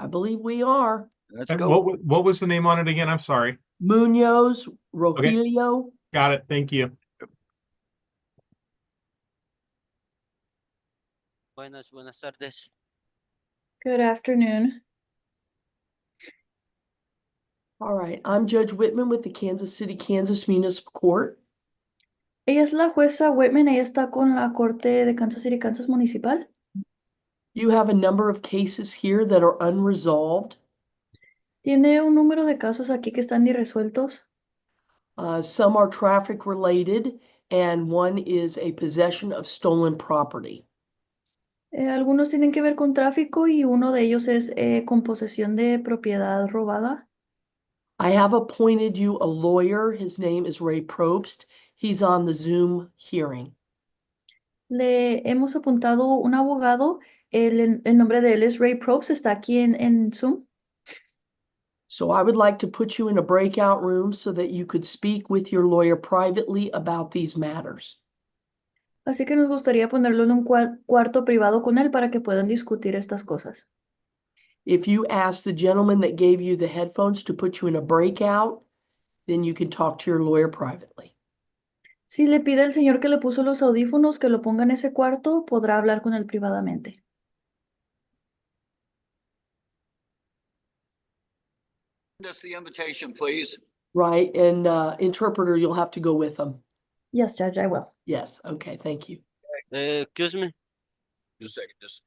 I believe we are. Let's And go. what was the name on it again? I'm sorry. Munoz, Okay. Rogelio. Got it. Thank you. Buenas tardes. Good afternoon. All right, I'm Judge Whitman with the Kansas City, Kansas Municipal Court. Ella es la jueza Whitman, ella está con la Corte de Kansas City, Kansas Municipal. You have a number of cases here that are unresolved. Tiene un número de casos aquí que están irresueltos. Some are traffic related, and one is a possession of stolen property. Algunos tienen que ver con tráfico y uno de ellos es con posesión de propiedad robada. I have appointed you a lawyer. His name is Ray Probst. He's on the Zoom hearing. Le hemos apuntado un abogado, el nombre de él es Ray Probst, está aquí en Zoom. So I would like to put you in a breakout room so that you could speak with your lawyer privately about these matters. Así que nos gustaría ponerlo en un cuarto privado con él para que puedan discutir estas cosas. If you ask the gentleman that gave you the headphones to put you in a breakout, then you can talk to your lawyer privately. Si le pide al señor que le puso los audífonos que lo ponga en ese cuarto, podrá hablar con él privadamente. Send us the invitation, please. Right, and interpreter, you'll have to go with them. Yes, Judge, I will. Yes, okay, thank you. Excuse me. Just a second. Just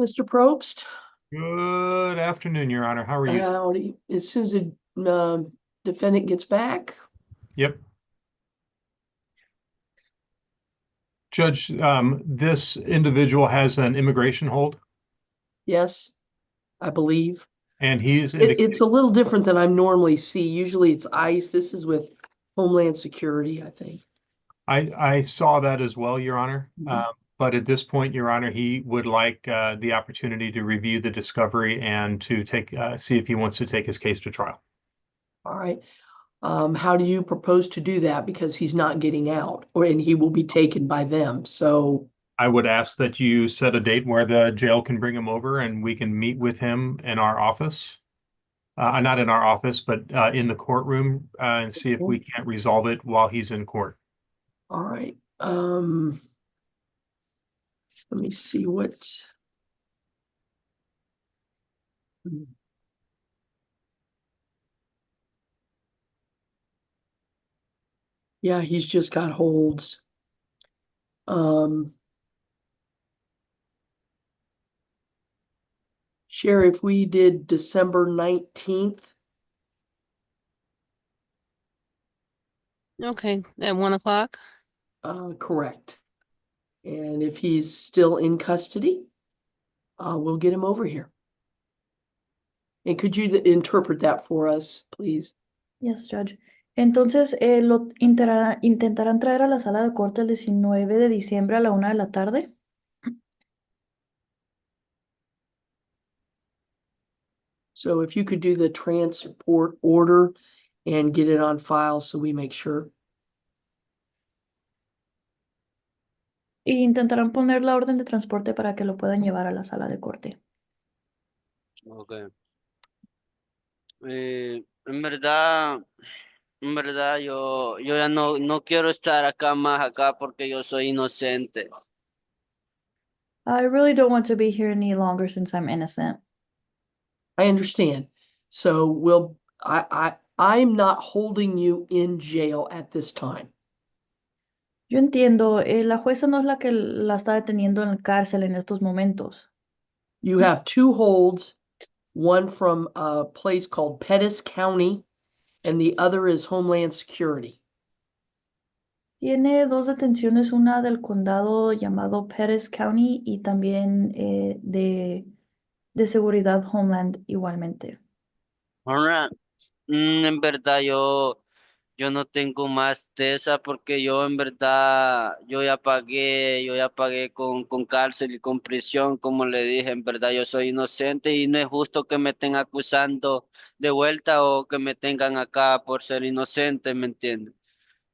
Mr. Probst, Good afternoon, Your Honor. How are you? howdy. As soon as the defendant gets back, Yep. Judge, this individual has an immigration hold, yes, I believe. and he's It's a little different than I normally see. Usually it's ICE. This is with Homeland Security, I think. I saw that as well, Your Honor. Mhm. But at this point, Your Honor, he would like the opportunity to review the discovery and to see if he wants to take his case to trial. All right. How do you propose to do that? Because he's not getting out, and he will be taken by them. So, I would ask that you set a date where the jail can bring him over and we can meet with him in our office. Not in our office, but in the courtroom, and see if we can't resolve it while he's in court. all right. Let me see what. Yeah, he's just got holds. Sheriff, we did December 19th. Okay, at 1 o'clock. Correct. And if he's still in custody, we'll get him over here. And could you interpret that for us, please? Yes, Judge. Entonces, lo intentarán traer a la sala de corte el 19 de diciembre a la 1 de la tarde. So if you could do the transport order and get it on file so we make sure. Y intentarán poner la orden de transporte para que lo puedan llevar a la sala de corte. Okay. En verdad, yo ya no quiero estar acá más acá porque yo soy inocente. I really don't want to be here any longer since I'm innocent. I understand. So I'm not holding you in jail at this time. Yo entiendo, la jueza no es la que la está deteniendo en la cárcel en estos momentos. You have two holds, one from a place called Pettis County, and the other is Homeland Security. Tiene dos detenciones, una del condado llamado Pettis County y también de seguridad Homeland igualmente. Ahora, en verdad yo no tengo más de esa porque yo en verdad yo ya pagué con cárcel y con prisión, como le dije, en verdad yo soy inocente y no es justo que me estén acusando de vuelta o que me tengan acá por ser inocente, ¿me entiendes?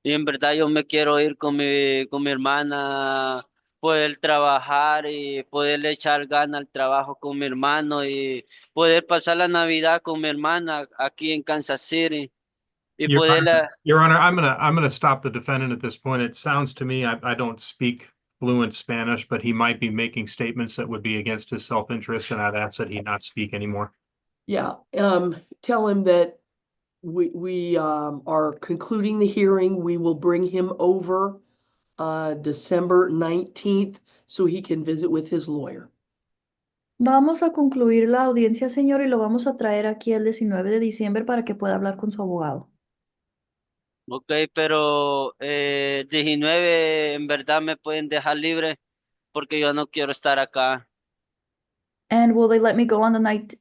Y en verdad yo me quiero ir con mi hermana, poder trabajar y poderle echar ganas al trabajo con mi hermano y poder pasar la Navidad con mi hermana aquí en Kansas City y Your Honor, poderla. Your Honor, I'm gonna stop the defendant at this point. It sounds to me, I don't speak fluent Spanish, but he might be making statements that would be against his self-interest, and I'd ask that he not speak anymore. Yeah, tell him that we are concluding the hearing. We will bring him over December 19th so he can visit with his lawyer. Vamos a concluir la audiencia, señor, y lo vamos a traer aquí el 19 de diciembre para que pueda hablar con su abogado. Ok, pero 19 en verdad me pueden dejar libre porque yo no quiero estar acá. And will they let me go on the 19th?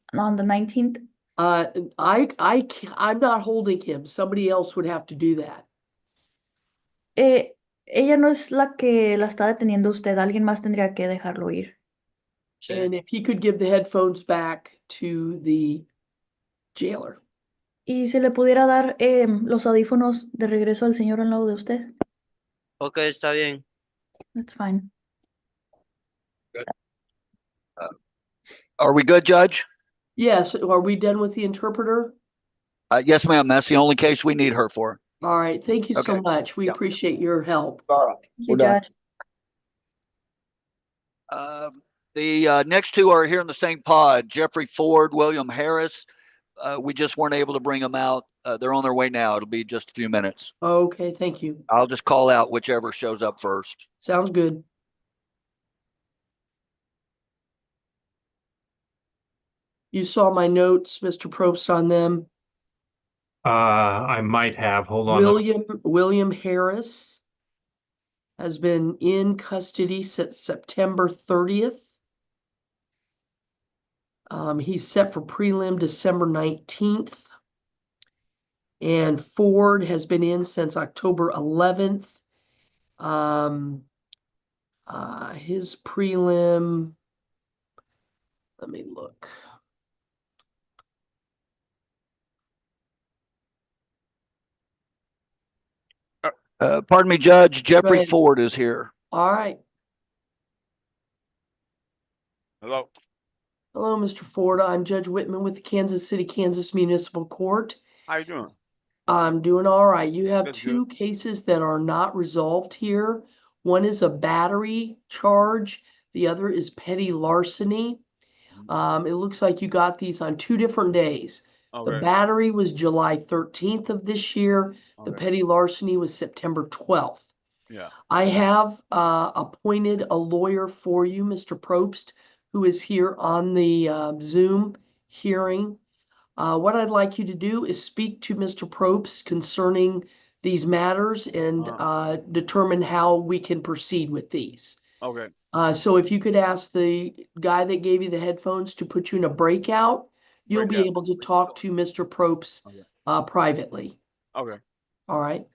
I'm not holding him. Somebody else would have to do that. Ella no es la que la está deteniendo usted, alguien más tendría que dejarlo ir. Sí. And if he could give the headphones back to the jailer. Y si le pudiera dar los audífonos de regreso al señor al lado de usted. Ok, está bien. That's fine. Are we good, Judge? Yes, are we done with the interpreter? Yes, ma'am. That's the only case we need her for. All right, thank you so Okay. much. We Yeah. appreciate your help. Thank you, Judge. The next two are here in the same pod, Jeffrey Ford, William Harris. We just weren't able to bring them out. They're on their way now. It'll be just a few minutes. Okay, thank you. I'll just call out whichever shows up first. Sounds good. You saw my notes, Mr. Probst, on them. I might have, hold on. William Harris has been in custody since September 30th. He's set for prelim December 19th. And Ford has been in since October 11th. His prelim, let me look. Pardon me, Judge. Jeffrey ahead. Ford is here. All right. Hello. Hello, Mr. Ford. I'm Judge Whitman with the Kansas City, Kansas Municipal Court. How you doing? I'm doing all right. You have That's two cases that are not resolved here. One is a battery charge. The other is petty larceny. It looks like you got these on 2 different days. The Okay. battery was July 13th of this year. The Okay. petty larceny was September 12th. Yeah. I have appointed a lawyer for you, Mr. Probst, who is here on the Zoom hearing. What I'd like you to do is speak to Mr. Probst concerning these matters and determine how we can proceed with these. Okay. So if you could ask the guy that gave you the headphones to put you in a breakout, you'll be Breakout. able to talk to Mr. Probst Okay. privately. Okay. All right.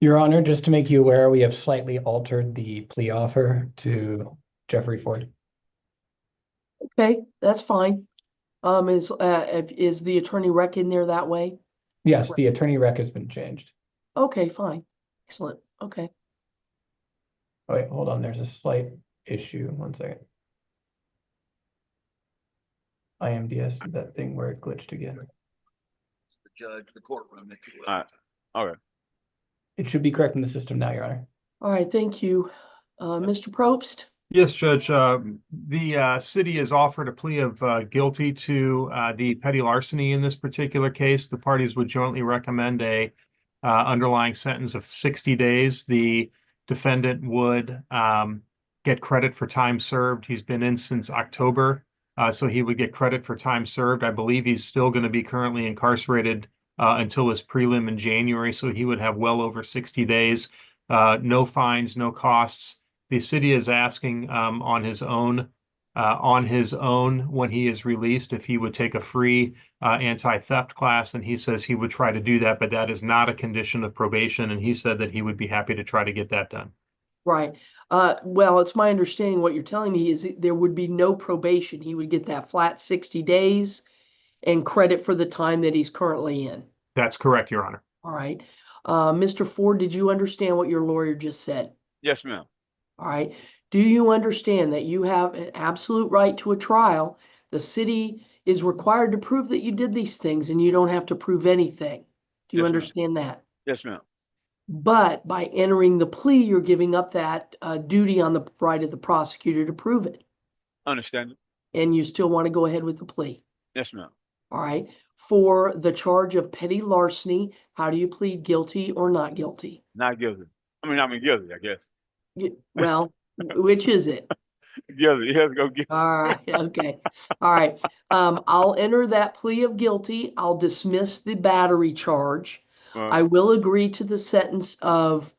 Your Honor, just to make you aware, we have slightly altered the plea offer to Jeffrey Ford. Okay, that's fine. Is the attorney rec in there that way? Yes, the attorney rec has been changed. Okay, fine. Excellent. Okay. Oh, wait, hold on, there's a slight issue. One second. IMDS, that thing where it glitched again. The judge, the courtroom, if you will. All right. Okay. It should be correct in the system now, Your Honor. All right, thank you. Mr. Probst? Yes, Judge. The city has offered a plea of guilty to the petty larceny in this particular case. The parties would jointly recommend a underlying sentence of 60 days. The defendant would get credit for time served. He's been in since October, so he would get credit for time served. I believe he's still going to be currently incarcerated until his prelim in January, so he would have well over 60 days. No fines, no costs. The city is asking on his own when he is released if he would take a free anti-theft class, and he says he would try to do that, but that is not a condition of probation, and he said that he would be happy to try to get that done. Right. Well, it's my understanding what you're telling me is there would be no probation. He would get that flat 60 days and credit for the time that he's currently in. That's correct, Your Honor. All right. Mr. Ford, did you understand what your lawyer just said? Yes, ma'am. All right. Do you understand that you have an absolute right to a trial? The city is required to prove that you did these things and you don't have to prove anything. Do you Yes, ma'am. understand that? Yes, ma'am. But by entering the plea, you're giving up that duty on the right of the prosecutor to prove it. Understand it. And you still want to go ahead with the plea. Yes, ma'am. All right. For the charge of petty larceny, how do you plead guilty or not guilty? Not guilty. I mean guilty, I guess. Well, which is it? Guilty. Yes, go guilty. All right, okay. All right. I'll enter that plea of guilty. I'll dismiss the battery charge. I will agree to the sentence of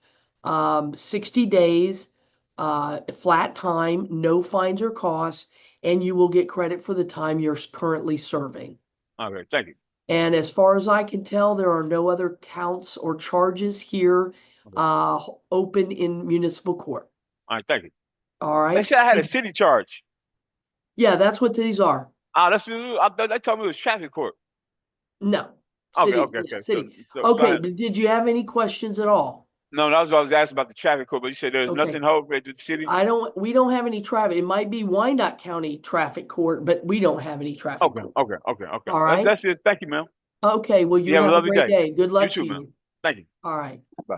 60 days, flat time, no fines or costs, and you will get credit for the time you're currently serving. Okay, thank you. And as far as I can tell, there are no other counts or charges here open in municipal court. All right, thank you. All They right? said I had a city charge. Yeah, that's what these are. That's they told me it was traffic court. No. Okay, City, okay, yeah, okay. city. So Okay, but did you have any questions at all? no, that was what I was asking about the traffic court, but you said there's Okay. nothing holding to the city. We don't have any traffic. It might be Wyandotte County Traffic Court, but we don't have any traffic Okay, court. okay. All right. That's it. Thank you, ma'am. Okay, well, you have a have a lovely great day. day. Good luck too, to ma'am. you. Thank you. All right. Bye.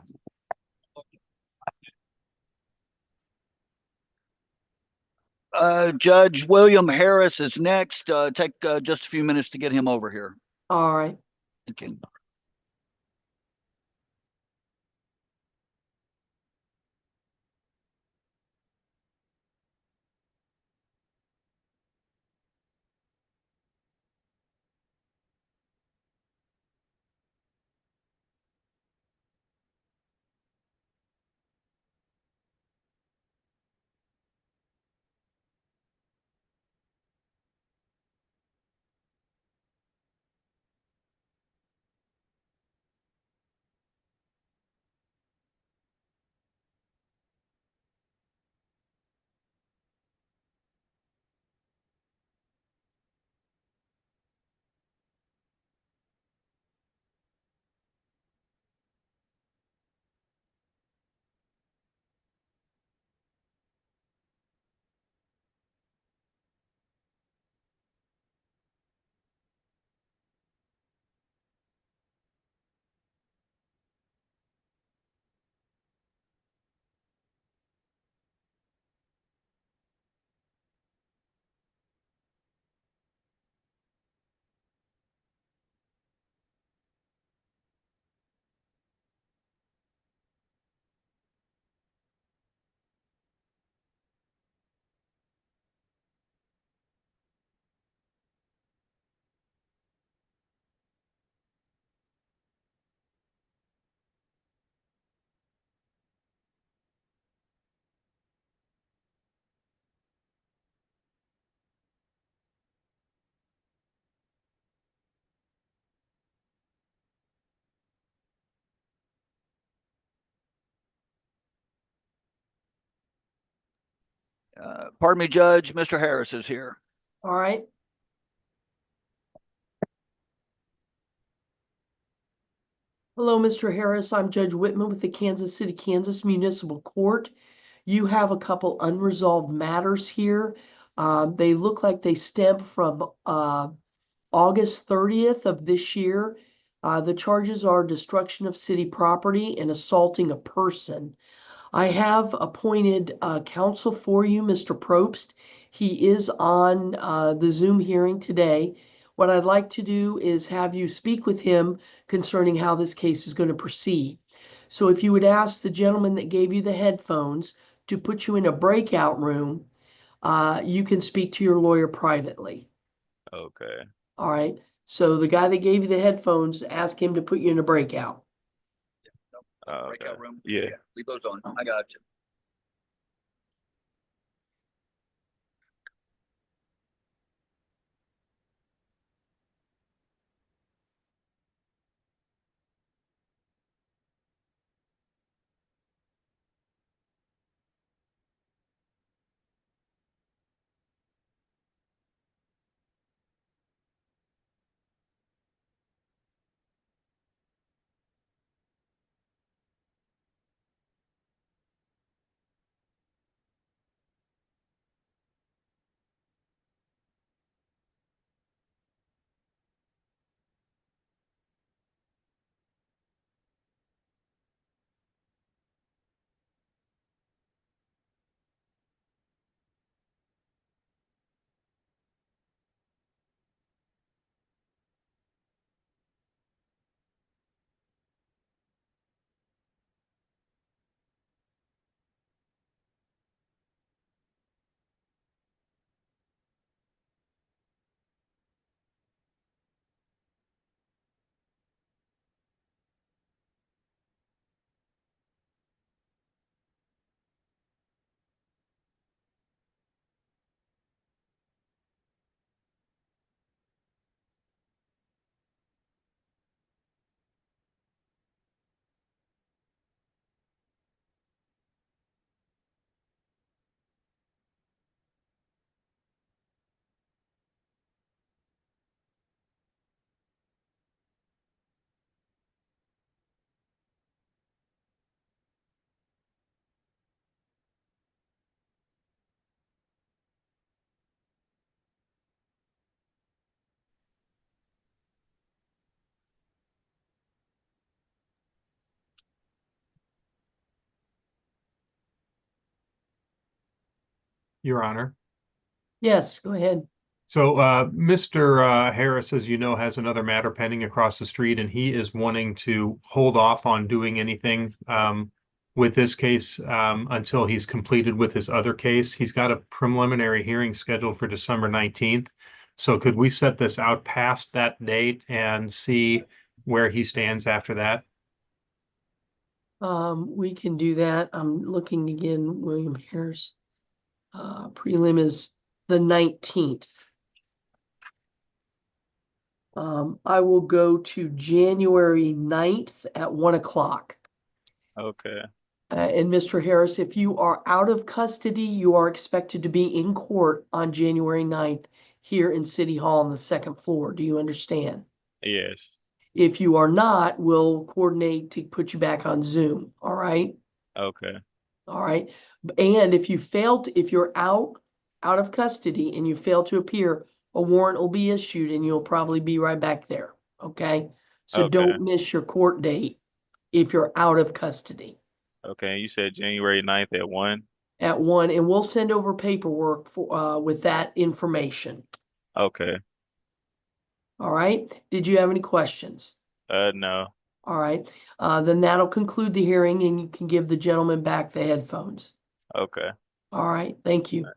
Judge William Harris is next. Take just a few minutes to get him over here. All right. Okay. Pardon me, Judge. Mr. Harris is here. All right. Hello, Mr. Harris. I'm Judge Whitman with the Kansas City, Kansas Municipal Court. You have a couple unresolved matters here. They look like they stem from August 30th of this year. The charges are destruction of city property and assaulting a person. I have appointed counsel for you, Mr. Probst. He is on the Zoom hearing today. What I'd like to do is have you speak with him concerning how this case is going to proceed. So if you would ask the gentleman that gave you the headphones to put you in a breakout room, you can speak to your lawyer privately. Okay. All right. So the guy that gave you the headphones, ask him to put you in a breakout. Breakout room. Yeah. Leave those on. I got you. Your Honor. Yes, go ahead. So, Mr. Harris, as you know, has another matter pending across the street, and he is wanting to hold off on doing anything with this case until he's completed with his other case. He's got a preliminary hearing scheduled for December 19th. So could we set this out past that date and see where he stands after that? We can do that. I'm looking again, William Harris. Prelim is the 19th. I will go to January 9th at 1 o'clock. Okay. And Mr. Harris, if you are out of custody, you are expected to be in court on January 9th here in City Hall on the second floor. Do you understand? Yes. If you are not, we'll coordinate to put you back on Zoom. All right. Okay. All right. And if you fail to, if you're out of custody and you fail to appear, a warrant will be issued and you'll probably be right back there. Okay. So Okay. don't miss your court date if you're out of custody Okay. You said January 9th at 1? at 1, and we'll send over paperwork for with that information. Okay. All right. Did you have any questions? No. All right. Then that'll conclude the hearing and you can give the gentleman back the headphones. Okay. All right. Thank you.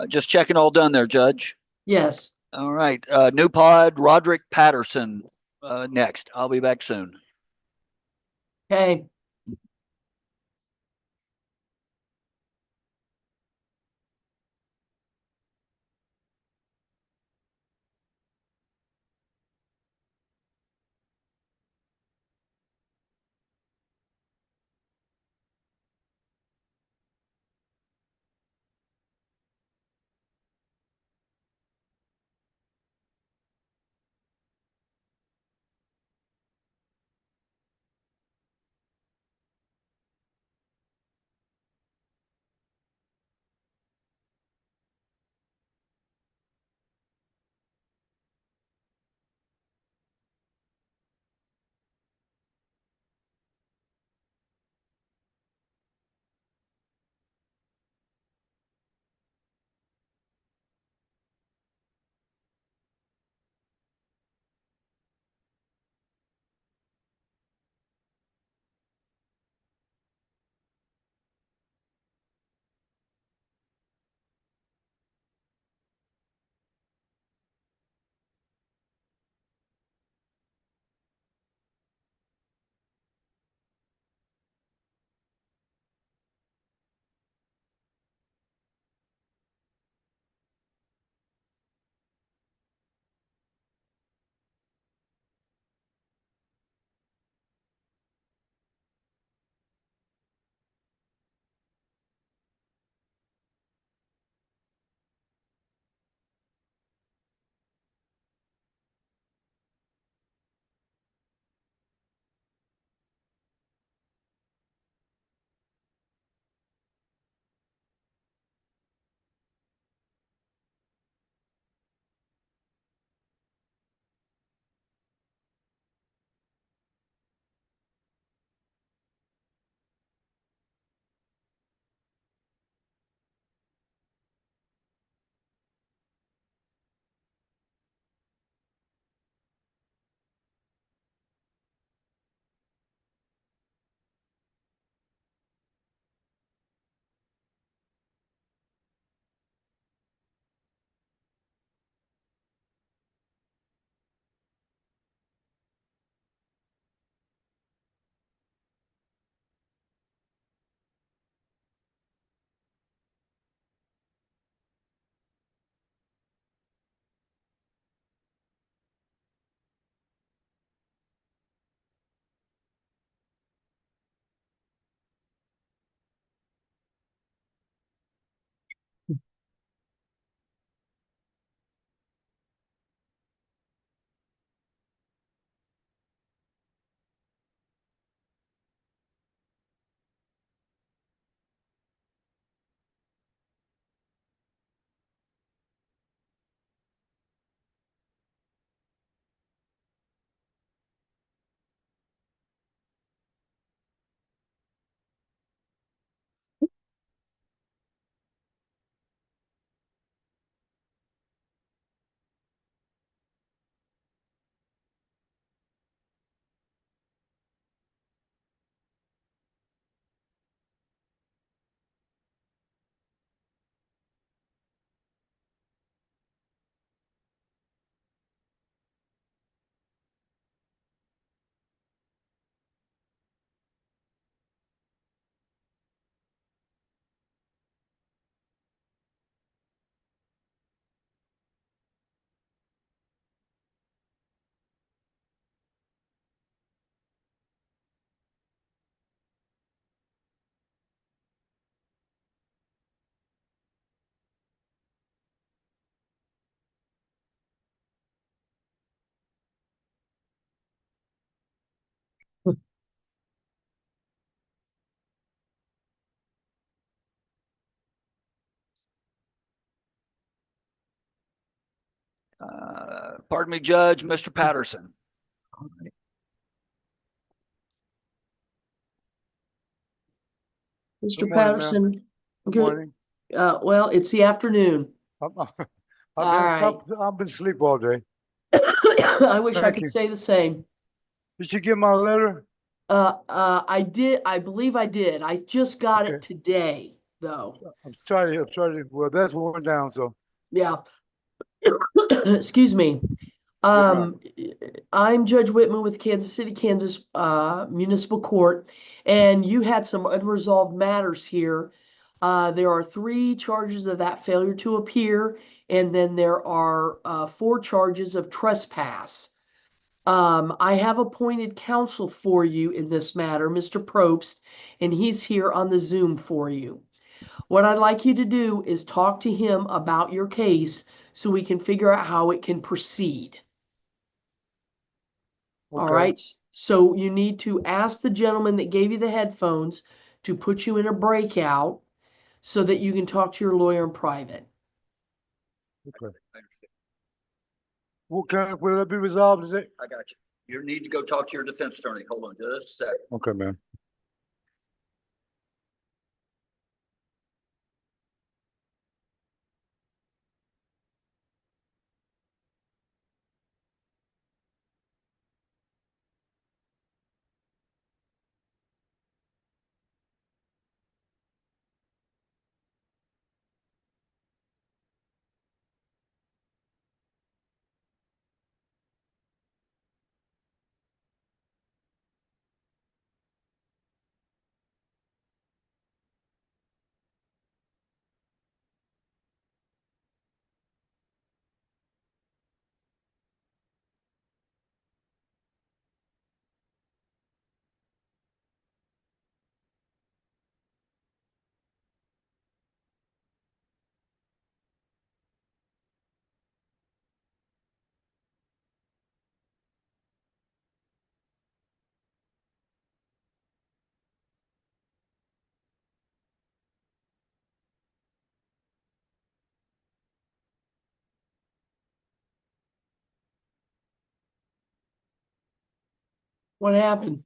Just checking all done there, Judge. Yes. All right. New pod, Roderick Patterson next. I'll be back soon. Okay. Pardon me, Judge, Mr. Patterson. Mr. Good morning, ma'am. Patterson, Good good. morning. Well, it's the afternoon. I've been asleep all day. I wish I Thank could you. say the same. Did you get my letter? I did. I believe I did. I just got it Okay. today, though. I'm trying to, well, that's what went down, so. Yeah. Excuse me. ma'am. I'm Judge Whitman with Kansas City, Kansas Municipal Court, and you had some unresolved matters here. There are 3 charges of that failure to appear, and then there are 4 charges of trespass. I have appointed counsel for you in this matter, Mr. Probst, and he's here on the Zoom for you. What I'd like you to do is talk to him about your case so we can figure out how it can proceed. All Okay. right. So you need to ask the gentleman that gave you the headphones to put you in a breakout so that you can talk to your lawyer in private. Okay. Will that be resolved today? I got you. You need to go talk to your defense attorney. Hold on just a second. Okay, man. What happened?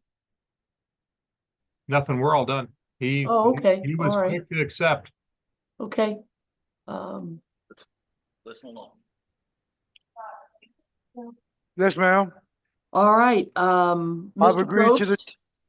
Nothing, we're all done. Oh, okay. He was All right. quick to accept. Okay. Listen along. Yes, ma'am. All right. I've Mr. agreed to the, Probst.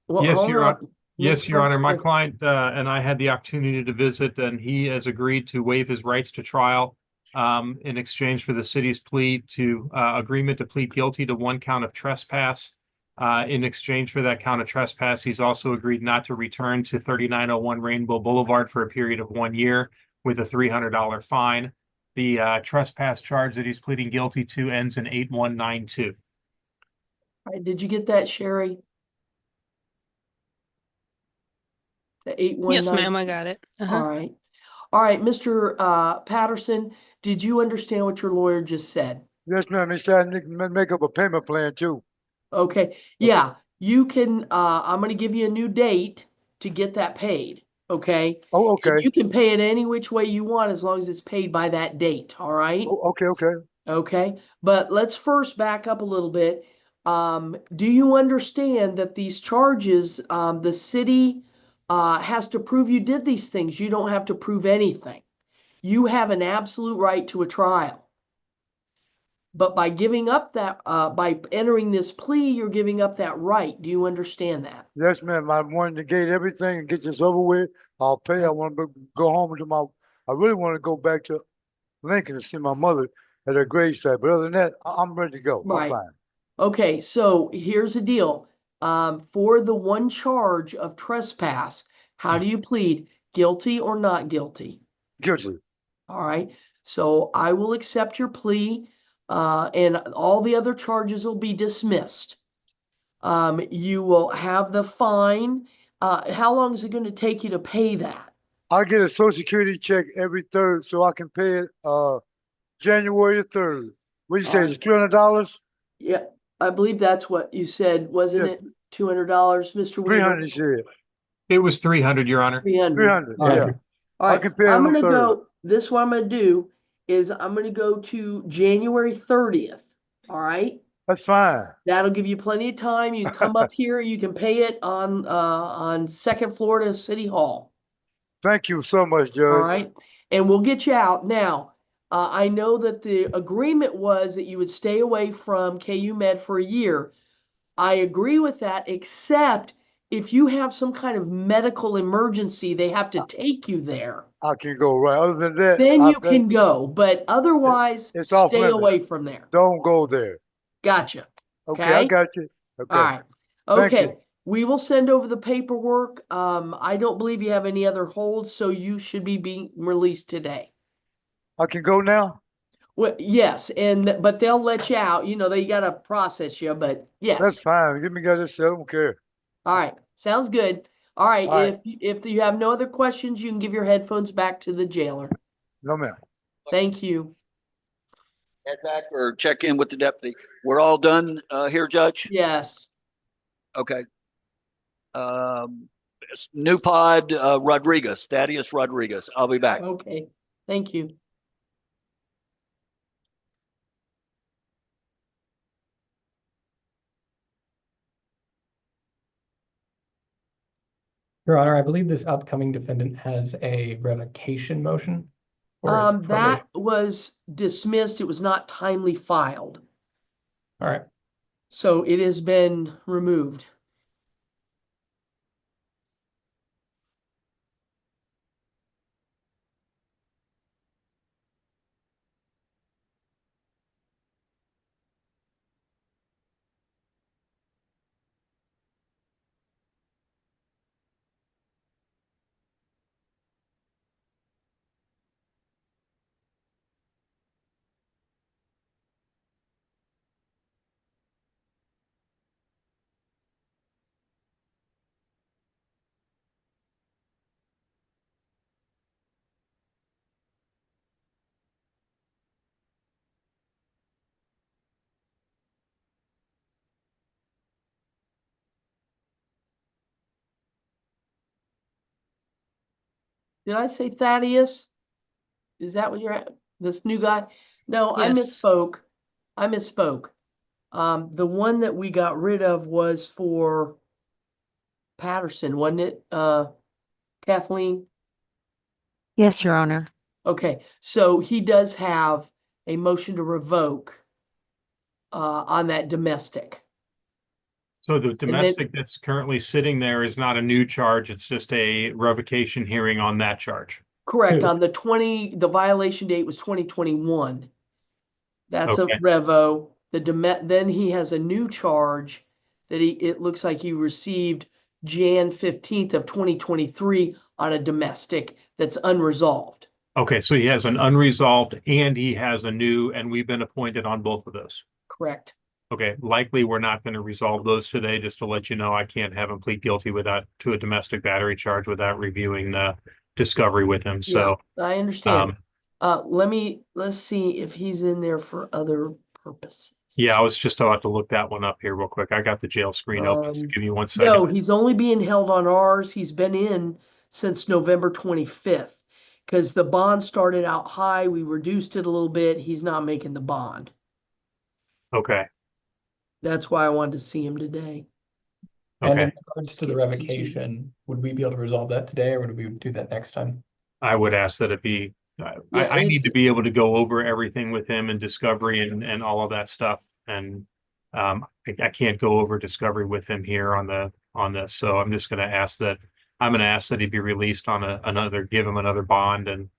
Well, Yes, hold Your on. Honor. Yes, Mr. Your Honor. My Probst, client and I had the opportunity to visit, and he has agreed to waive his rights to trial in exchange for the city's plea to agreement to plead guilty to 1 count of trespass. In exchange for that count of trespass, he's also agreed not to return to 3901 Rainbow Boulevard for a period of 1 year with a $300 fine. The trespass charge that he's pleading guilty to ends in 8192. all right, did you get that, Sherry? The 819? Yes, ma'am, I got it. All right. All right, Mr. Patterson, did you understand what your lawyer just said? yes, ma'am. He said I need to make up a payment plan too. Okay, yeah, you can, I'm gonna give you a new date to get that paid, okay? Oh, And okay. you can pay it any which way you want as long as it's paid by that date, all right? Oh, okay. Okay, but let's first back up a little bit. Do you understand that these charges, the city has to prove you did these things? You don't have to prove anything. You have an absolute right to a trial. But by giving up that, by entering this plea, you're giving up that right. Do you understand that? Yes, ma'am. I wanted to gate everything and get this over with. I'll pay. I want to go home to I really want to go back to Lincoln to see my mother at her gravesite. But other than that, I'm ready to go. I'm Right. fine. Okay, so here's the deal. For the 1 charge of trespass, how do you plead? Guilty or not guilty? Guilty. All right, so I will accept your plea, and all the other charges will be dismissed. You will have the fine. How long is it going to take you to pay that? I get a Social Security check every 3rd, so I can pay it January the 3rd. What you say? Alright. It's $300? Yeah, I believe that's what you said, wasn't Yeah. it? $200, Mr. Weaver? 300, you said. It was 300, Your Honor. 300. 300. Okay. Yeah. All I right, can pay I'm on gonna the 3rd. go, this what I'm gonna do is I'm gonna go to January 30th. All right? That's fine. That'll give you plenty of time. You can come up here, you can pay it on second floor to City Hall. Thank you so much, All Judge. right? And we'll get you out. Now, I know that the agreement was that you would stay away from KU Med for a year. I agree with that, except if you have some kind of medical emergency, they have to take you there. I can go right. Other than that, Then I you think can go, but otherwise, it's off stay limits. away from there. Don't go there. Gotcha. Okay, I Okay? got you. Okay. All right. Thank you. Okay. We will send over the paperwork. I don't believe you have any other holds, so you should be being released today. I can go now? Well, yes, but they'll let you out. You know, they gotta process you, but yes. That's fine. Give me this. I don't care. All right. Sounds good. All right. All right. If you have no other questions, you can give your headphones back to the jailer. No, ma'am. Thank you. Head back or check in with the deputy. We're all done here, Judge? Yes. Okay. New pod, Rodriguez, Thaddeus Rodriguez. I'll be back. Okay. Thank you. Your Honor, I believe this upcoming defendant has a revocation motion. for his probation. That was dismissed. It was not timely filed. All right. So it has been removed. Did I say Thaddeus? Is that what you're at? This new guy? No, I Yes. misspoke. I misspoke. The one that we got rid of was for Patterson, wasn't it? Kathleen? Yes, Your Honor. Okay, so he does have a motion to revoke on that domestic. So the domestic that's currently sitting there is not a new charge. It's just a revocation hearing on that charge. Correct, Who? on the violation date was 2021. That's a Okay. revo. Then he has a new charge that it looks like he received Jan 15th of 2023 on a domestic that's unresolved. Okay, so he has an unresolved and he has a new, and we've been appointed on both of those. Correct. Okay, likely we're not going to resolve those today, just to let you know, I can't have him plead guilty to a domestic battery charge without reviewing the discovery with him. So, I understand. Let's see if he's in there for other purposes. yeah, I was just about to look that one up here real quick. I got the jail screen open. So give me 1 second. No, he's only being held on ours. He's been in since November 25th because the bond started out high. We reduced it a little bit. He's not making the bond. Okay, That's why I wanted to see him today. And in okay. regards to the Get revocation, would we be able to resolve that today, or would we do that next time? I would ask that it be, I it's- need to be able to go over everything with him and discovery and all of that stuff. And I can't go over discovery with him here on this. So I'm just gonna ask that, he be released on give him another bond and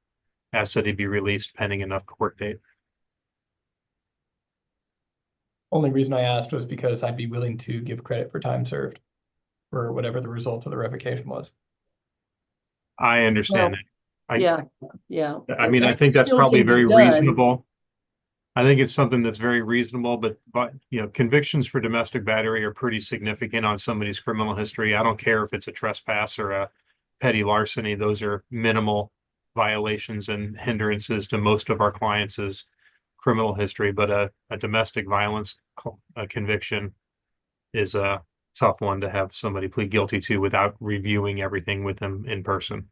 ask that he be released pending enough court date. Only reason I asked was because I'd be willing to give credit for time served for whatever the result of the revocation was. I understand that. Yeah. I mean, I That think that's still probably can be very done. reasonable. I think it's something that's very reasonable, but convictions for domestic battery are pretty significant on somebody's criminal history. I don't care if it's a trespass or a petty larceny. Those are minimal violations and hindrances to most of our clients' criminal history, but a domestic violence conviction is a tough one to have somebody plead guilty to without reviewing everything with them in person.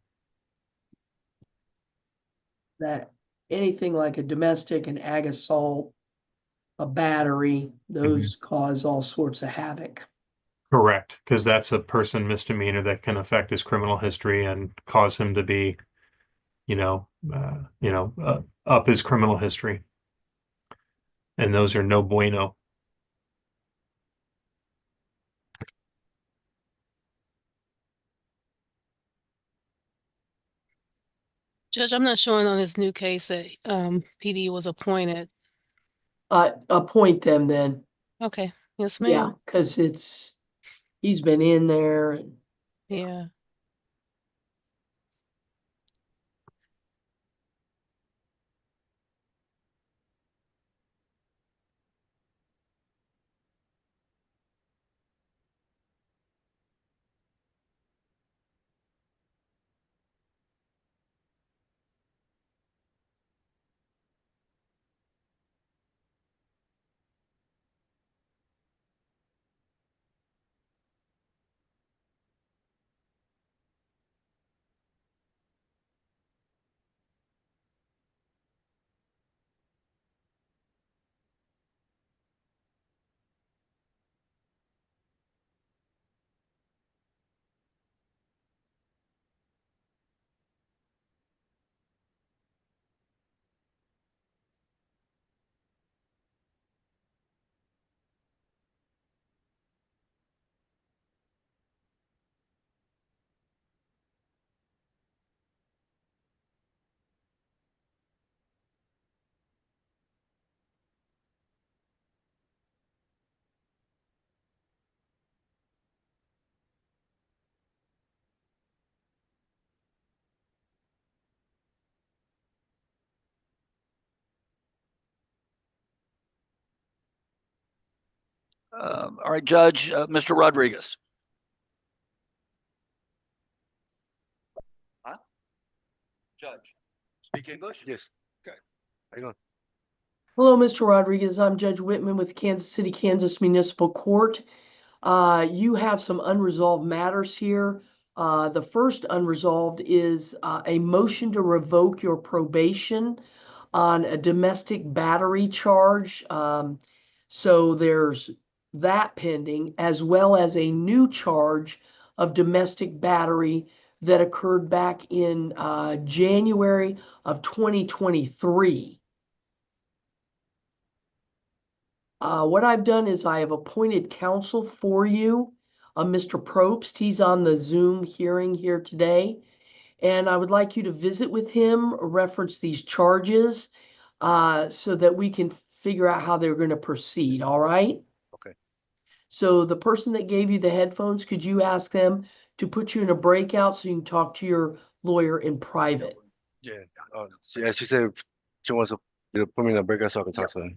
That anything like a domestic, an ag assault, a battery, those cause all sorts of havoc. Correct, because that's a person misdemeanor that can affect his criminal history and cause him to be, up his criminal history. And those are no bueno. Judge, I'm not showing on this new case that PD was appointed. Appoint them then. Okay, yes, Yeah, ma'am. because he's been in there and Yeah. All right, Judge, Mr. Rodriguez. Huh? Judge, speak English? Yes. Okay. How you doing? hello, Mr. Rodriguez. I'm Judge Whitman with Kansas City, Kansas Municipal Court. You have some unresolved matters here. The first unresolved is a motion to revoke your probation on a domestic battery charge. So there's that pending, as well as a new charge of domestic battery that occurred back in January of 2023. What I've done is I have appointed counsel for you, Mr. Probst. He's on the Zoom hearing here today. And I would like you to visit with him, reference these charges, so that we can figure out how they're going to proceed. All right? Okay. So the person that gave you the headphones, could you ask them to put you in a breakout so you can talk to your lawyer in private? Yeah. She said she wants to put me in a breakout so I can talk to her.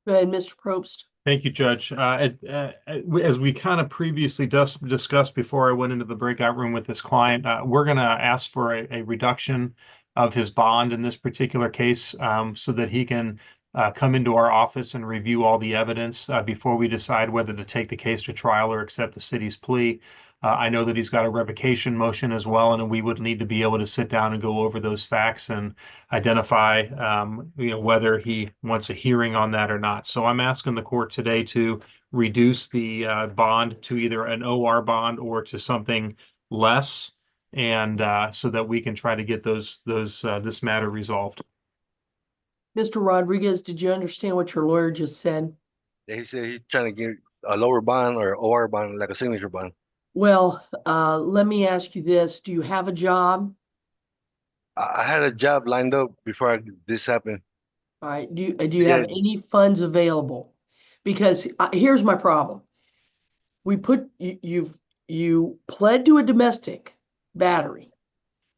Go ahead, Mr. Probst. Thank you, Judge. As we kind of previously discussed before I went into the breakout room with this client, we're going to ask for a reduction of his bond in this particular case, so that he can come into our office and review all the evidence before we decide whether to take the case to trial or accept the city's plea. I know that he's got a revocation motion as well, and we would need to be able to sit down and go over those facts and identify, whether he wants a hearing on that or not. So I'm asking the court today to reduce the bond to either an OR bond or to something less, and so that we can try to get this matter resolved. Mr. Rodriguez, did you understand what your lawyer just said? He said he's trying to get a lower bond or OR bond, like a signature bond. Well, let me ask you this. Do you have a job? I had a job lined up before this happened. All right. Do you have any funds available? Because here's my problem. You pled to a domestic battery.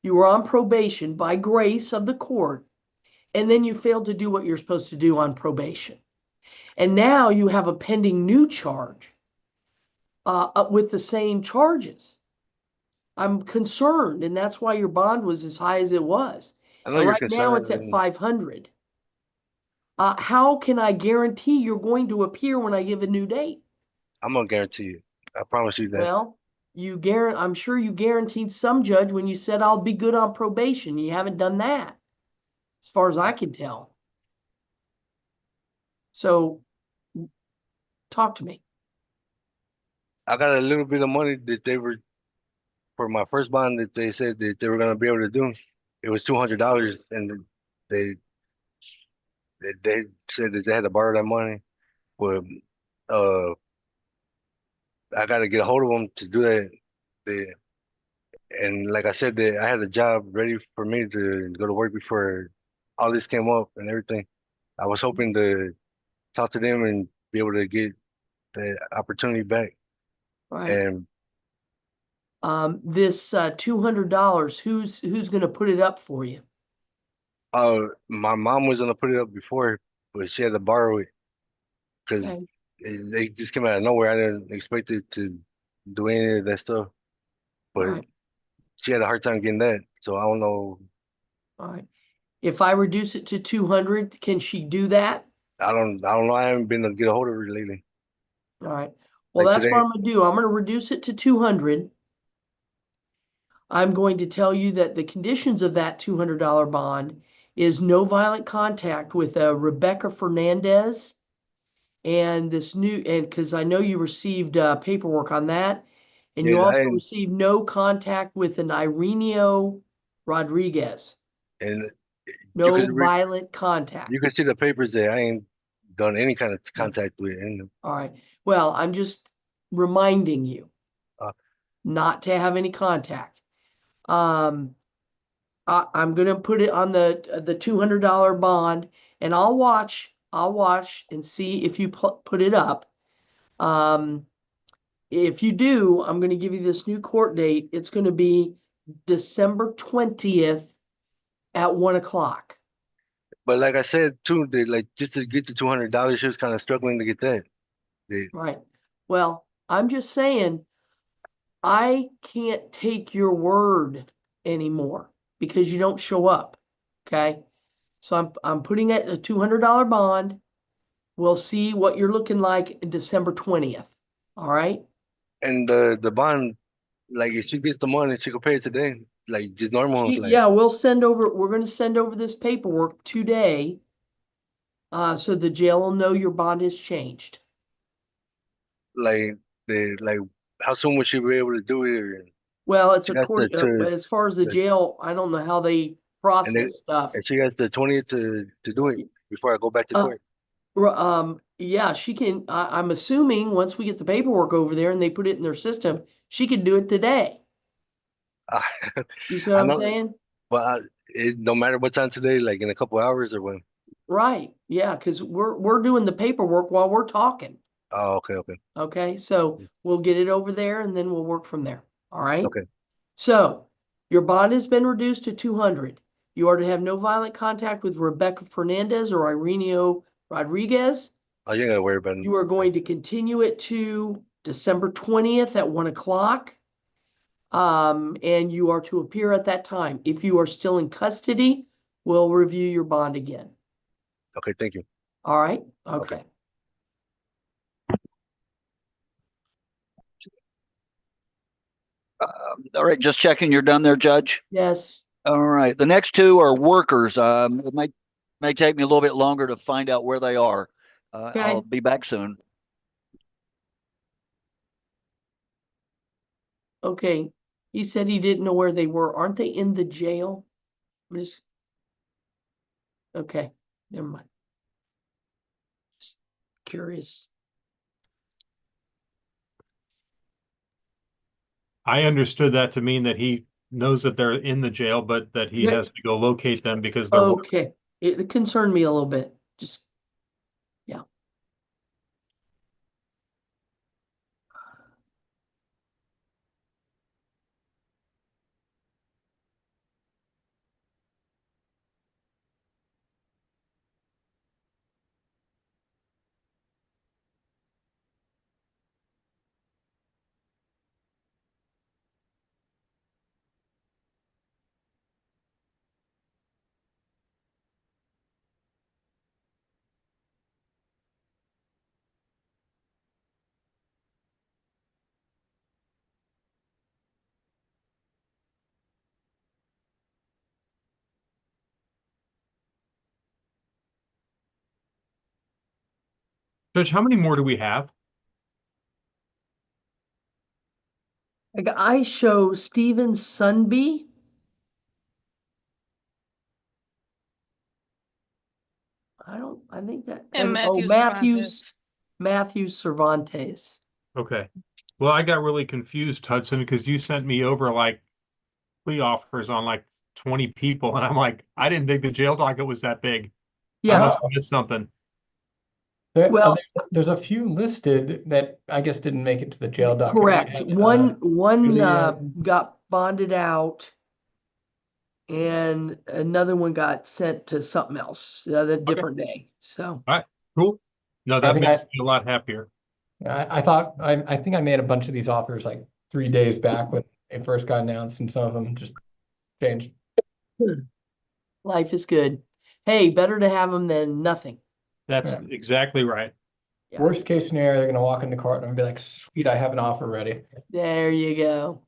You were on probation by grace of the court, and then you failed to do what you're supposed to do on probation. And now you have a pending new charge with the same charges. I'm concerned, and that's why your bond was as high as it was. I know And you're right now it's at concerned. 500. How can I guarantee you're going to appear when I give a new date? I'm gonna guarantee you. I promise you that. Well, I'm sure you guaranteed some judge when you said I'll be good on probation. You haven't done that, as far as I can tell. So, talk to me. I got a little bit of money that they were for my first bond that they said that they were gonna be able to do. It was $200, and they said that they had to borrow that money. But I got to get a hold of them to do that. And like I said, I had a job ready for me to go to work before all this came up and everything. I was hoping to talk to them and be able to get the opportunity back. Right. And this $200, who's going to put it up for you? my mom was gonna put it up before, but she had to borrow it because Okay. they just came out of nowhere. I didn't expect it to do any of that stuff, but Right. she had a hard time getting that. So I don't know. All right. If I reduce it to 200, can she do that? I don't know. I haven't been able to get a hold of her lately. All right. Well, Like that's today, what I'm going to do. I'm going to reduce it to 200. I'm going to tell you that the conditions of that $200 bond is no violent contact with Rebecca Fernandez and because I know you received paperwork on that, and you yeah, also received no contact with an Ireneo Rodriguez. and you No could violent contact. you could see the papers that I ain't done any kind of contact with. And All right. Well, I'm just reminding you not to have any contact. I'm going to put it on the $200 bond, and I'll watch and see if you put it up. If you do, I'm going to give you this new court date. It's going to be December 20th at 1 o'clock. but like I said too, like just to get the $200, she was kind of struggling to get that. Right. Well, I'm just saying, I can't take your word anymore because you don't show up. Okay. So I'm putting it a $200 bond. We'll see what you're looking like in December 20th. All right. And the bond, like if she gets the money, she could pay it today, like just normal. Like Yeah, we're going to send over this paperwork today. So the jail will know your bond has changed. like like how soon would she be able to do it? Well, it's That's as far as the jail, I don't know how they process stuff. and she has the 20th to do it before I go back to court. Yeah, she can. I'm assuming once we get the paperwork over there and they put it in their system, she can do it today. You see what I'm saying? But no matter what time today, like in a couple hours or when. Right. Yeah, because we're doing the paperwork while we're talking. Oh, okay. Okay, so we'll get it over there and then we'll work from there. All right. Okay. So your bond has been reduced to 200. You are to have no violent contact with Rebecca Fernandez or Ireneo Rodriguez. Oh, you ain't gotta worry about it. You are going to continue it to December 20th at 1 o'clock. And you are to appear at that time. If you are still in custody, we'll review your bond again. Okay, thank you. All right? Okay. All right, just checking you're done there, Judge. Yes. All right, the next two are workers. It may take me a little bit longer to find out where they are. Okay. I'll be back soon. Okay. He said he didn't know where they were. Aren't they in the jail? I'm just. Okay, never mind. Just curious. I understood that to mean that he knows that they're in the jail, but that he Yeah. has to go locate them because they're. Okay. It concerned me a little bit. Just, yeah. Judge, how many more do we have? I show Stephen Sunby. I think that, And Matthew Matthew Cervantes. Okay. Well, I got really confused, Hudson, because you sent me over like plea offers on like 20 people, and I'm like, I didn't think the jail docket was that big. I Yeah. must have missed something. Well, there's a few listed that I guess didn't make it to the jail docket. correct. One Juliet. got bonded out, and another one got sent to something else the different day. So. All right, cool. No, I that think makes me a lot happier. I think I made a bunch of these offers like 3 days back when it first got announced, and some of them just changed. Life is good. Hey, better to have them than nothing. That's Yeah. exactly right. Yeah. Worst case scenario, they're gonna walk into court and be like, "Sweet, I have an offer ready." There you go.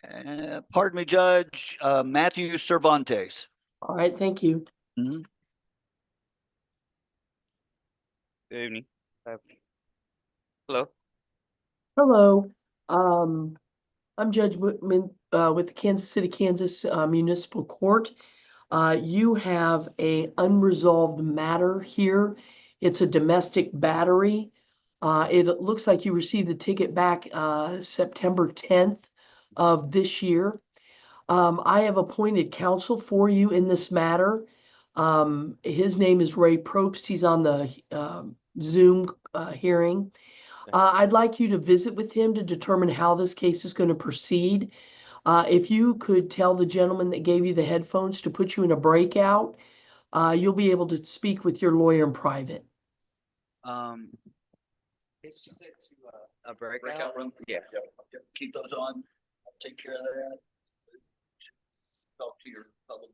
Pardon me, Judge, Matthew Cervantes. All right, thank you. Mhm. Good evening. Hello. Hello. I'm Judge Whitman with the Kansas City, Kansas Municipal Court. You have a unresolved matter here. It's a domestic battery. It looks like you received the ticket back September 10th of this year. I have appointed counsel for you in this matter. His name is Ray Probst. He's on the Zoom hearing. I'd like you to visit with him to determine how this case is going to proceed. If you could tell the gentleman that gave you the headphones to put you in a breakout, you'll be able to speak with your lawyer in private. She said to a breakout room. Yeah. Keep those on. I'll take care of that. Talk to your public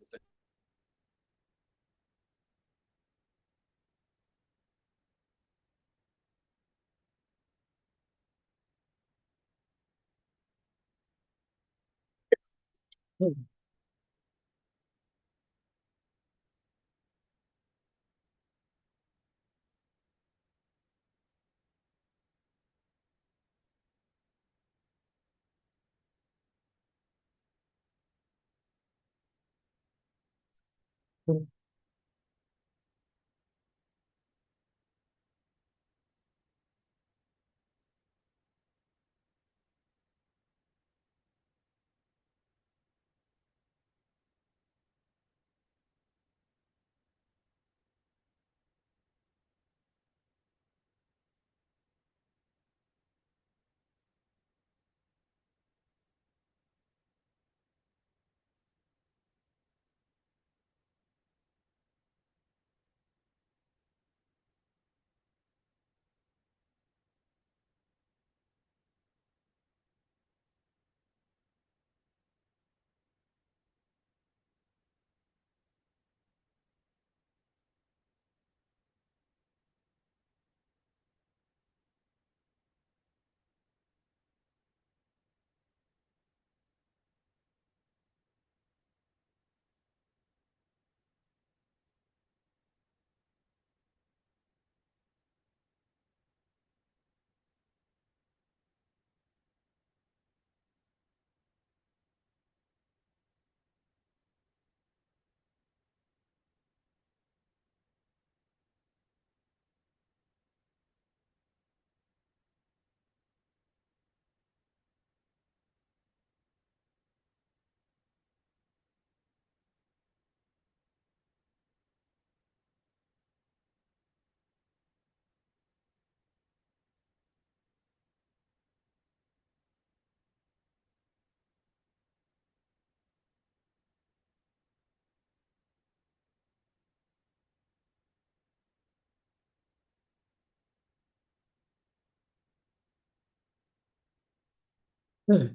defender.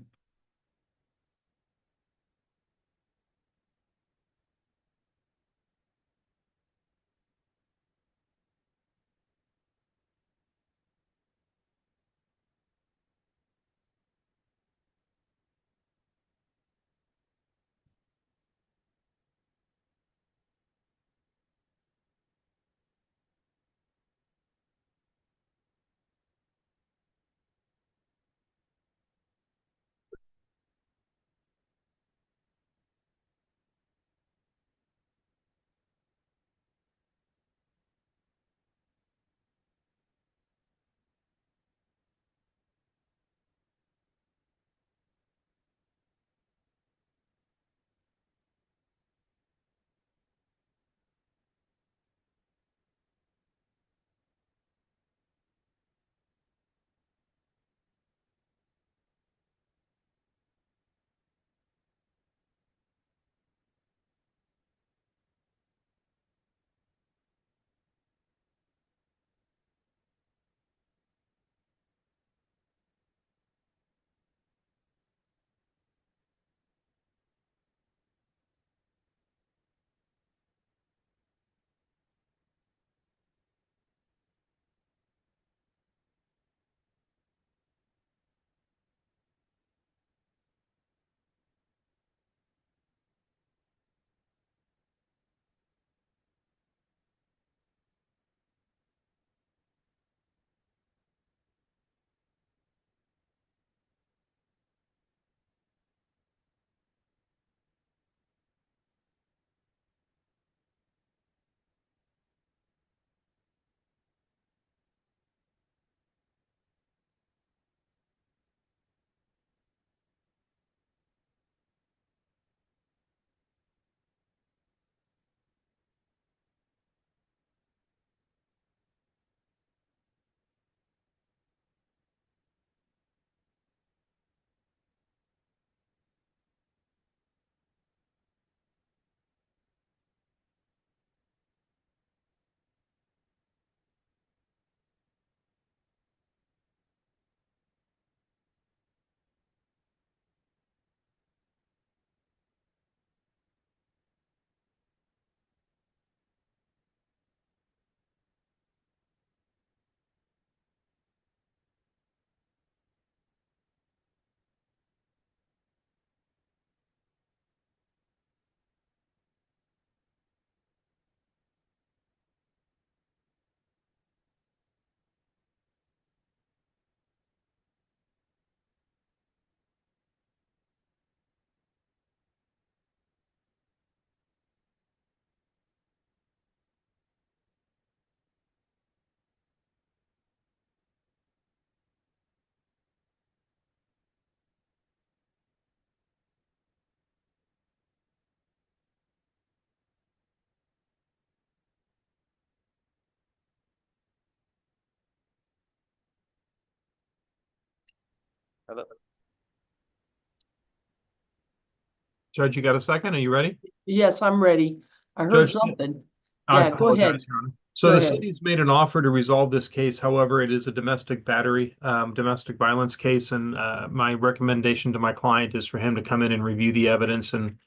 Hello? Judge, you got a second? Are you ready? Yes, I'm ready. I heard Judge, something. I Yeah, go ahead. apologize, Your Honor. So Go the ahead. city's made an offer to resolve this case. However, it is a domestic battery, domestic violence case, and my recommendation to my client is for him to come in and review the evidence and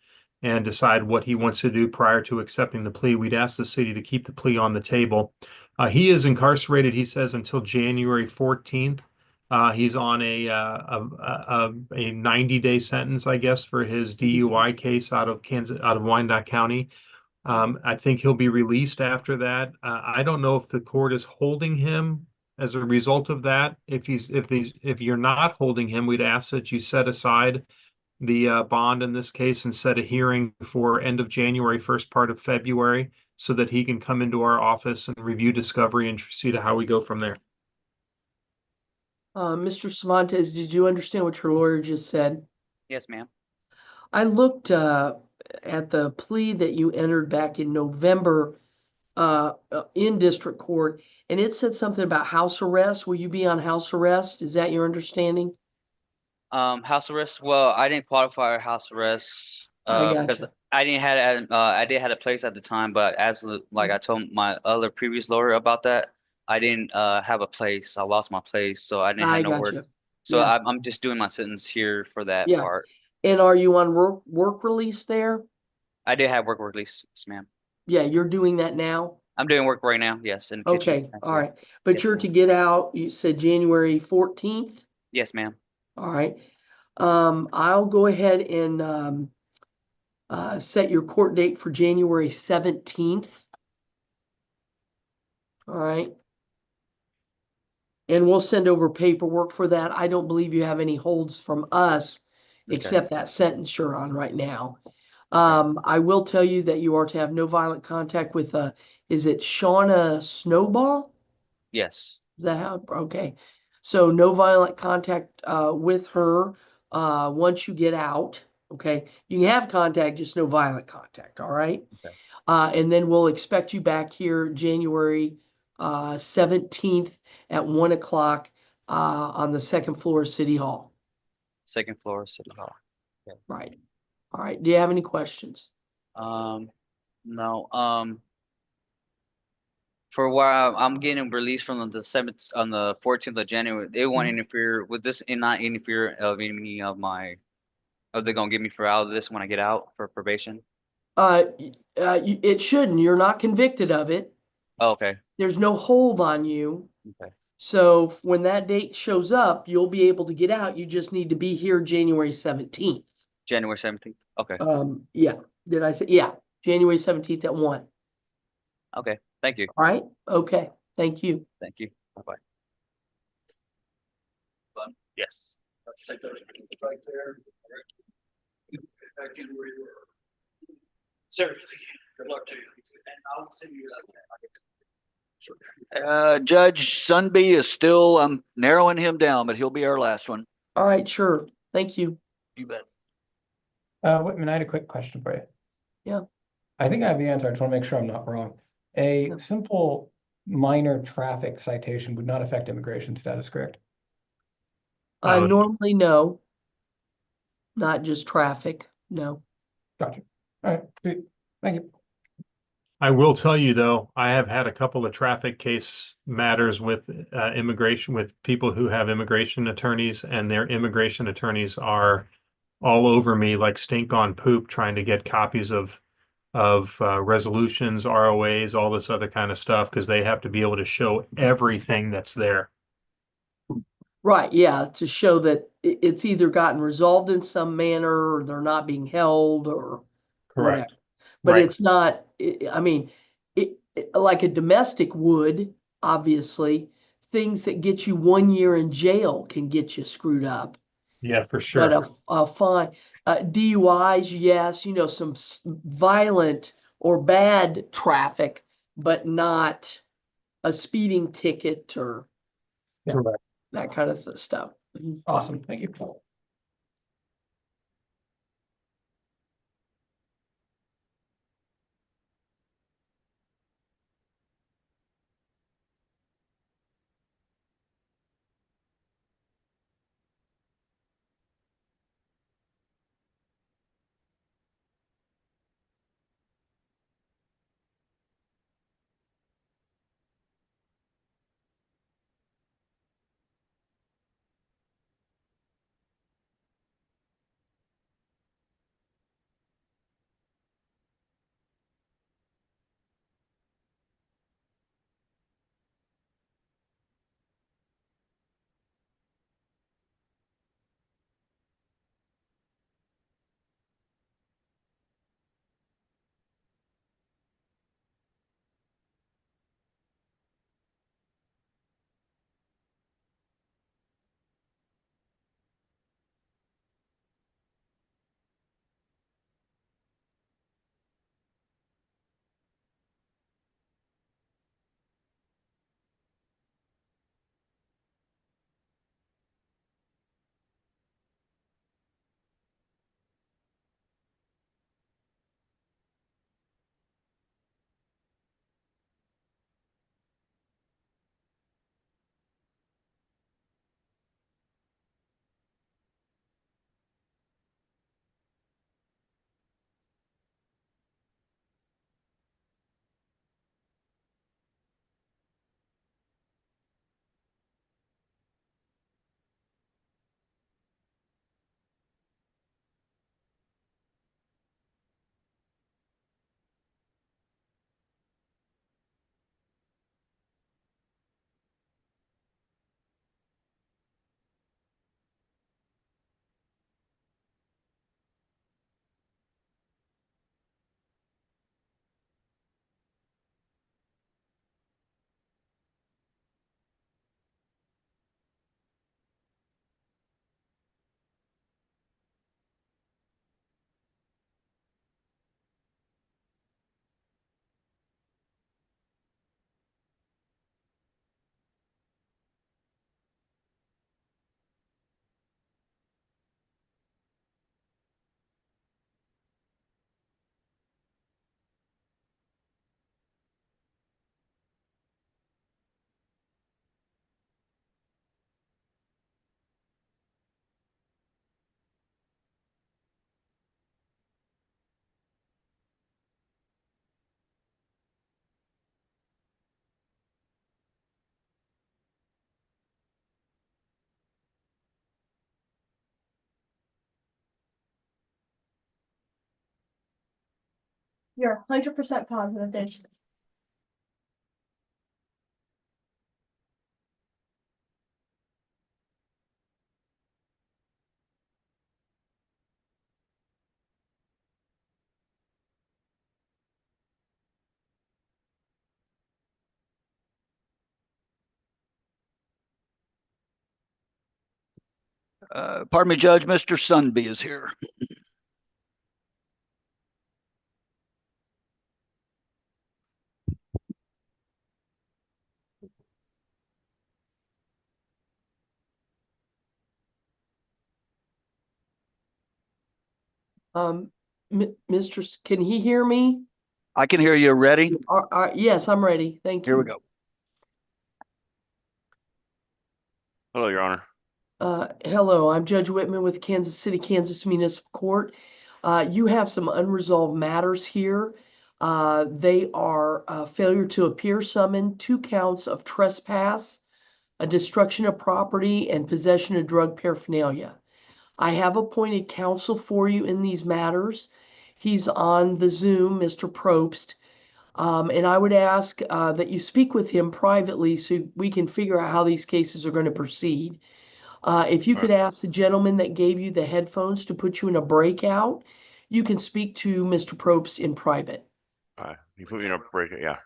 decide what he wants to do prior to accepting the plea. We'd ask the city to keep the plea on the table. He is incarcerated, he says, until January 14th. He's on a 90-day sentence, I guess, for his DUI case out of Wyandotte County. I think he'll be released after that. I don't know if the court is holding him as a result of that. If you're not holding him, we'd ask that you set aside the bond in this case and set a hearing for end of January, first part of February, so that he can come into our office and review discovery and see to how we go from there. Mr. Cervantes, did you understand what your lawyer just said? Yes, ma'am. I looked at the plea that you entered back in November in district court, and it said something about house arrest. Will you be on house arrest? Is that your understanding? House arrest. Well, I didn't qualify for house arrest I because gotcha. I didn't had I did had a place at the time, but like I told my other previous lawyer about that, I didn't have a place. I lost my place, so I didn't have I nowhere. gotcha. So Yeah, I'm just doing my sentence here for that yeah. part. And are you on work release there? I did have work release, yes, ma'am. Yeah, you're doing that now? I'm doing work right now, yes, in the kitchen. Okay, all actually. right. But Yes, you're ma'am. to get out, you said January 14th? Yes, ma'am. All right. I'll go ahead and set your court date for January 17th. All right. And we'll send over paperwork for that. I don't believe you have any holds from us, Okay. except that sentence you're on right now. I will tell you that you are to have no violent contact with, is it Shauna Snowball? Yes. Is that how, okay. So no violent contact with her once you get out. Okay. You can have contact, just no violent contact. All right. Okay. And then we'll expect you back here January 17th at 1 o'clock on the second floor of City Hall. Second floor, City Hall. Okay. Right. All right. Do you have any questions? No. For where I'm getting released from the 7th on the 14th of January, they won't interfere with this and not interfere of any of my. Are they gonna get me for out of this when I get out for probation? It shouldn't. You're not convicted of it. Oh, okay. There's no hold on you. Okay. So when that date shows up, you'll be able to get out. You just need to be here January 17th. January 17th. Okay. Yeah. Did I say? Yeah. January 17th at 1. Okay. Thank you. All right. Okay. Thank you. Thank you. Bye bye. Yes. Take those right there. Back in where you were. Sir, good luck to you. And I'll send you that. Judge Sunby is still, I'm narrowing him down, but he'll be our last one. All right. Sure. Thank you. You bet. Whitman, I had a quick question for you. Yeah. I think I have the answer. I just want to make sure I'm not wrong. A simple minor traffic citation would not affect immigration status, correct? Normally, no. Not just traffic. No. Gotcha. All right. Sweet. Thank you. I will tell you though, I have had a couple of traffic case matters with immigration, with people who have immigration attorneys, and their immigration attorneys are all over me like stink on poop trying to get copies of resolutions, ROAs, all this other kind of stuff, because they have to be able to show everything that's there. Right. Yeah. To show that it's either gotten resolved in some manner or they're not being held or whatever. Correct. But Right. it's not, I mean, like a domestic would, obviously, things that get you 1 year in jail can get you screwed up. Yeah, for But sure. a fine, DUIs, yes, some violent or bad traffic, but not a speeding ticket or Correct. that kind of stuff. Awesome. Thank you. You're 100% positive there's. Pardon me, Judge, Mr. Sunby is here. Can he hear me? I can hear you. Ready? Yes, I'm ready. Thank you. Here we go. Hello, Your Honor. Hello, I'm Judge Whitman with Kansas City, Kansas Municipal Court. You have some unresolved matters here. They are failure to appear summon, 2 counts of trespass, a destruction of property, and possession of drug paraphernalia. I have appointed counsel for you in these matters. He's on the Zoom, Mr. Probst. And I would ask that you speak with him privately so we can figure out how these cases are going to proceed. If you could ask the gentleman that gave you the headphones to put you in a breakout, you can speak to Mr. Probst in private. All right. You put me in a break. Yeah.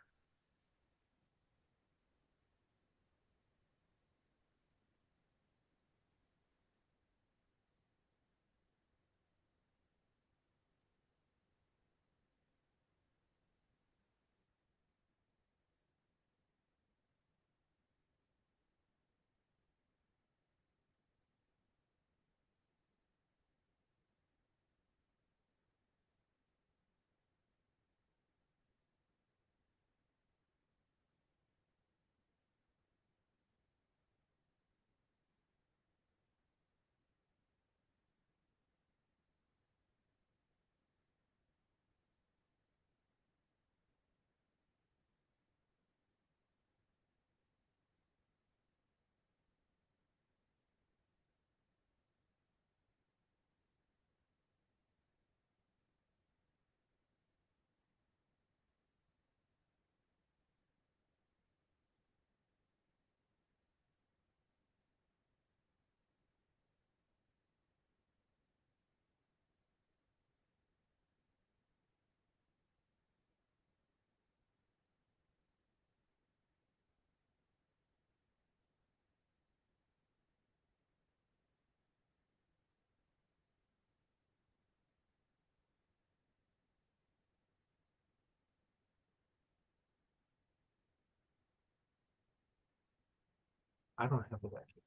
I don't have the vacuum.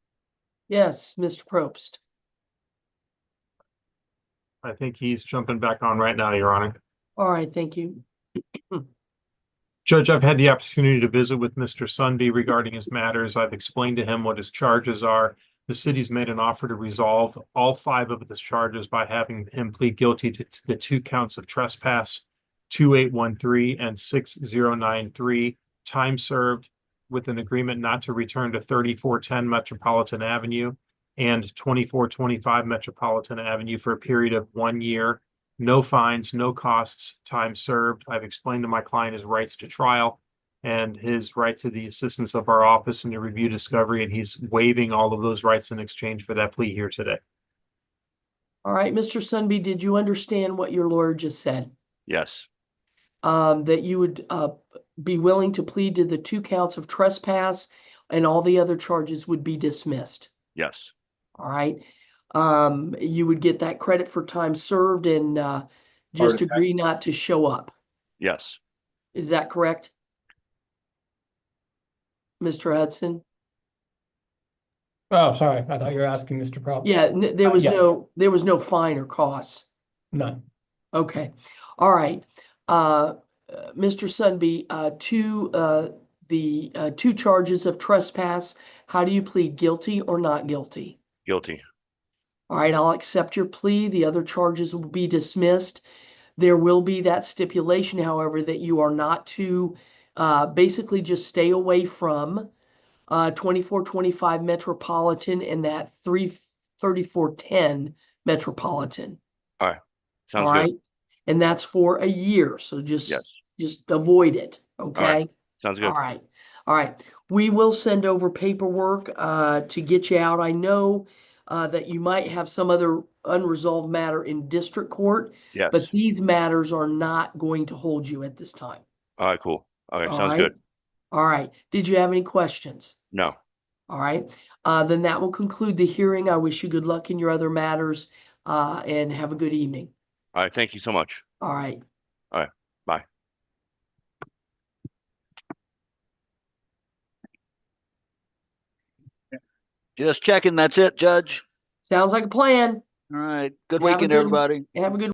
Yes, Mr. Probst. I think he's jumping back on right now, Your Honor. All right, thank you. Judge, I've had the opportunity to visit with Mr. Sunby regarding his matters. I've explained to him what his charges are. The city's made an offer to resolve all 5 of his charges by having him plead guilty to the 2 counts of trespass, 2813 and 6093, time served with an agreement not to return to 3410 Metropolitan Avenue and 2425 Metropolitan Avenue for a period of 1 year. No fines, no costs, time served. I've explained to my client his rights to trial and his right to the assistance of our office and to review discovery, and he's waiving all of those rights in exchange for that plea here today. All right, Mr. Sunby, did you understand what your lawyer just said? Yes. That you would be willing to plead to the 2 counts of trespass and all the other charges would be dismissed. Yes. All right. You would get that credit for time served and just agree not to show up. Yes. Is that correct, Mr. Hudson? Oh, sorry. I thought you were asking Mr. Probst. Yeah, there was yes. there was no fine or costs. None. Okay. All right. Mr. Sunby, to the 2 charges of trespass, how do you plead, guilty or not guilty? Guilty. All right, I'll accept your plea. The other charges will be dismissed. There will be that stipulation, however, that you are not to basically just stay away from 2425 Metropolitan and that 3410 Metropolitan. All right. Sounds All right. good. and that's for a year. So Yes. just avoid it, okay? Sounds good. All right. All right. We will send over paperwork to get you out. I know that you might have some other unresolved matter in district court, Yes. but these matters are not going to hold you at this time. All right, cool. Okay, All sounds right. good. All right. Did you have any questions? No. All right. Then that will conclude the hearing. I wish you good luck in your other matters and have a good evening. All right, thank you so much. All right. All right, bye. Just checking. That's it, Judge. Sounds like a plan. All right. Good Have a weekend, good- everybody. Have a good